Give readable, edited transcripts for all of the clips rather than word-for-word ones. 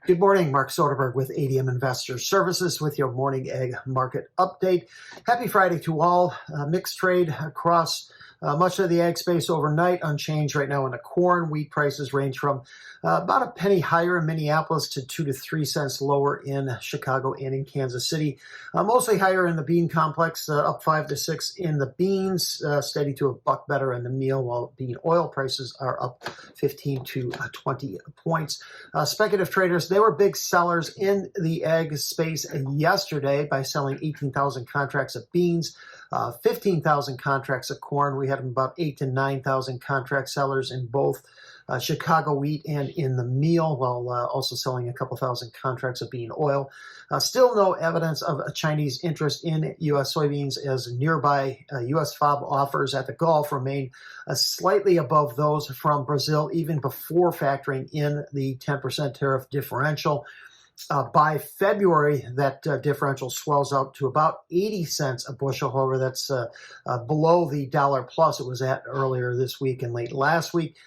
Good morning, Mark Soderberg with ADM Investor Services with your morning egg market update. Happy Friday to all. Mixed trade across much of the ag space overnight, unchanged right now in the corn. Wheat prices range from about a penny higher in Minneapolis to 2 to 3 cents lower in Chicago and in Kansas City. Mostly higher in the bean complex, up 5 to 6 in the beans, steady to a buck better in the meal, while bean oil prices are up 15 to 20 points. Speculative traders, they were big sellers in the ag space yesterday by selling 18,000 contracts of beans, 15,000 contracts of corn. We had about 8,000 to 9,000 contract sellers in both Chicago wheat and in the meal, while also selling a couple thousand contracts of bean oil. Still no evidence of a Chinese interest in U.S. soybeans, as nearby U.S. FOB offers at the Gulf remain slightly above those from Brazil, even before factoring in the 10% tariff differential. By February, that differential swells out to about 80 cents a bushel. However, that's below the dollar plus it was at earlier this week and late last week.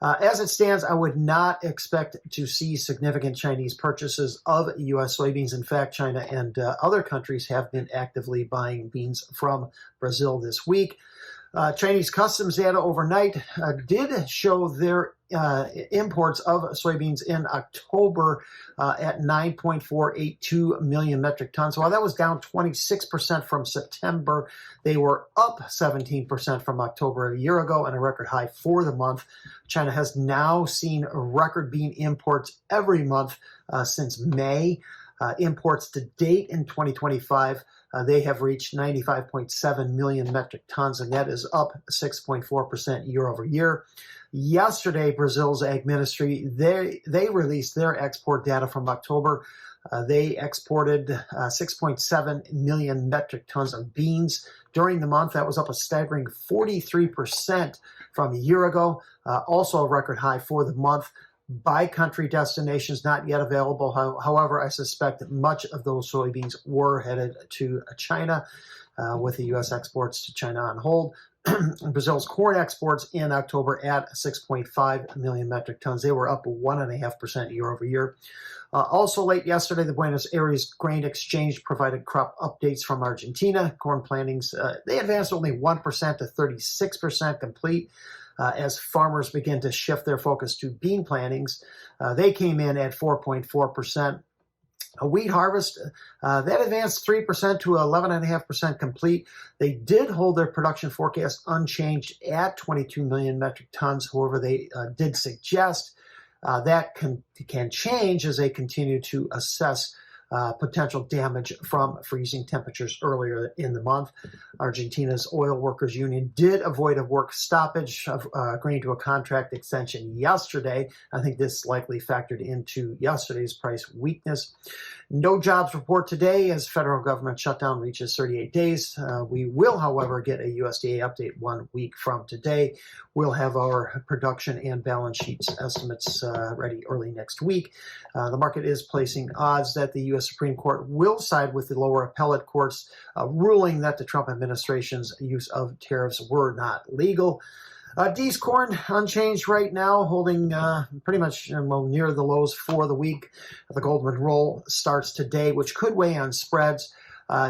As it stands, I would not expect to see significant Chinese purchases of U.S. soybeans. In fact, China and other countries have been actively buying beans from Brazil this week. Chinese customs data overnight did show their imports of soybeans in October at 9.482 million metric tons. While that was down 26% from September, they were up 17% from October a year ago and a record high for the month. China has now seen record bean imports every month since May. Imports to date in 2025, they have reached 95.7 million metric tons, and that is up 6.4% year over year. Yesterday, Brazil's Ag Ministry, they released their export data from October. They exported 6.7 million metric tons of beans during the month. That was up a staggering 43% from a year ago, also a record high for the month. By country destinations not yet available. However, I suspect that much of those soybeans were headed to China, with the U.S. exports to China on hold. Brazil's corn exports in October at 6.5 million metric tons. They were up 1.5% year over year. Also late yesterday, the Buenos Aires Grain Exchange provided crop updates from Argentina. Corn plantings, they advanced only 1% to 36% complete. As farmers begin to shift their focus to bean plantings, they came in at 4.4%. A wheat harvest, that advanced 3% to 11.5% complete. They did hold their production forecast unchanged at 22 million metric tons. However, they did suggest that can change as they continue to assess potential damage from freezing temperatures earlier in the month. Argentina's Oil Workers Union did avoid a work stoppage, agreeing to a contract extension yesterday. I think this likely factored into yesterday's price weakness. No jobs report today as federal government shutdown reaches 38 days. We will, however, get a USDA update 1 week from today. We'll have our production and balance sheets estimates ready early next week. The market is placing odds that the U.S. Supreme Court will side with the lower appellate courts, ruling that the Trump administration's use of tariffs were not legal. D's corn unchanged right now, holding pretty much near the lows for the week. The Goldman roll starts today, which could weigh on spreads.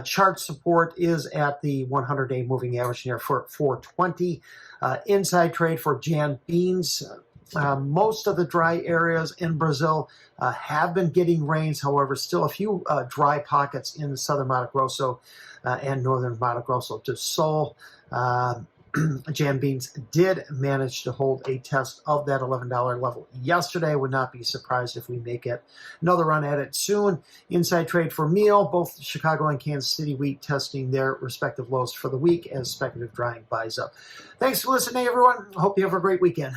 Chart support is at the 100-day moving average near 420. Inside trade for Jan beans. Most of the dry areas in Brazil have been getting rains. However, still a few dry pockets in southern Mato Grosso and northern Mato Grosso do Sul. Jan beans did manage to hold a test of that $11 level yesterday. Would not be surprised if we make it another run at it soon. Inside trade for meal, both Chicago and Kansas City wheat testing their respective lows for the week as speculative drying buys up. Thanks for listening, everyone. Hope you have a great weekend.